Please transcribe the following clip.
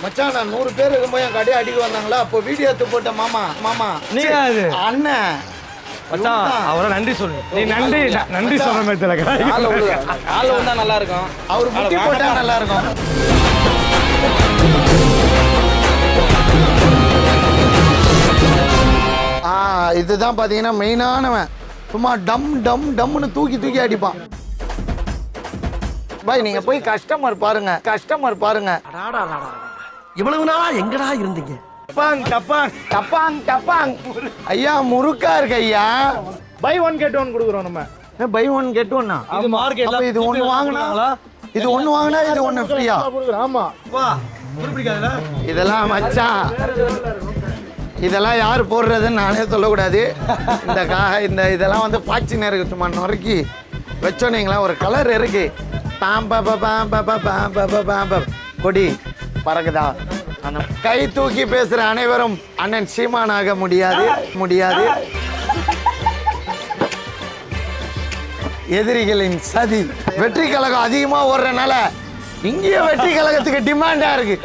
மச்சான் நான் 100 பேர் இருக்கும்போது என் கடையை அடிக்க வந்தாங்களா அப்போ வீடியோ எடுத்து போட்ட மாமா நீங்க அது அண்ணன் மச்சான் அவரை நன்றி சொல்லு. நீ நன்றி சொல்ற மாதிரி தெரியல. காலைல வந்தா நல்லா இருக்கும். அவர் முட்டி போட்டா நல்லா இருக்கும். இதுதான் பாத்தீங்கன்னா மெயினானவன். சும்மா டம்னு தூக்கி அடிப்பான். பாய் நீங்க போய் கஸ்டமர் பாருங்க. இவ்வளவு நாளா எங்கடா இருந்தீங்க? டப்பாங் ஐயா முறுக்கா இருக்கு ஐயா. பை 1 get 1 கொடுக்குறோம் நம்ம. பை 1 get 1 இது மார்க்கெட்ல இது ஒன்னு வாங்குனா இது ஒன்னு ஃப்ரீயா? ஆமா வா பிடிக்காதல. இதெல்லாம் மச்சான் இதெல்லாம் யார் போடுறதுன்னு நானே சொல்லக்கூடாது. இந்த இதெல்லாம் வந்து பாய்ச்சின்னு இருக்கு. சும்மா நொறுக்கி வச்சோன்னீங்களா ஒரு கலர் இருக்கு. கொடி பறக்குதா? கை தூக்கி பேசுற அனைவரும் அண்ணன் சீமானாக முடியாது. எதிரிகளின் சதி. வெற்றி கழகம் அதிகமா ஓடுறனால இங்கேயும் வெற்றி கழகத்துக்கு டிமாண்டா இருக்கு.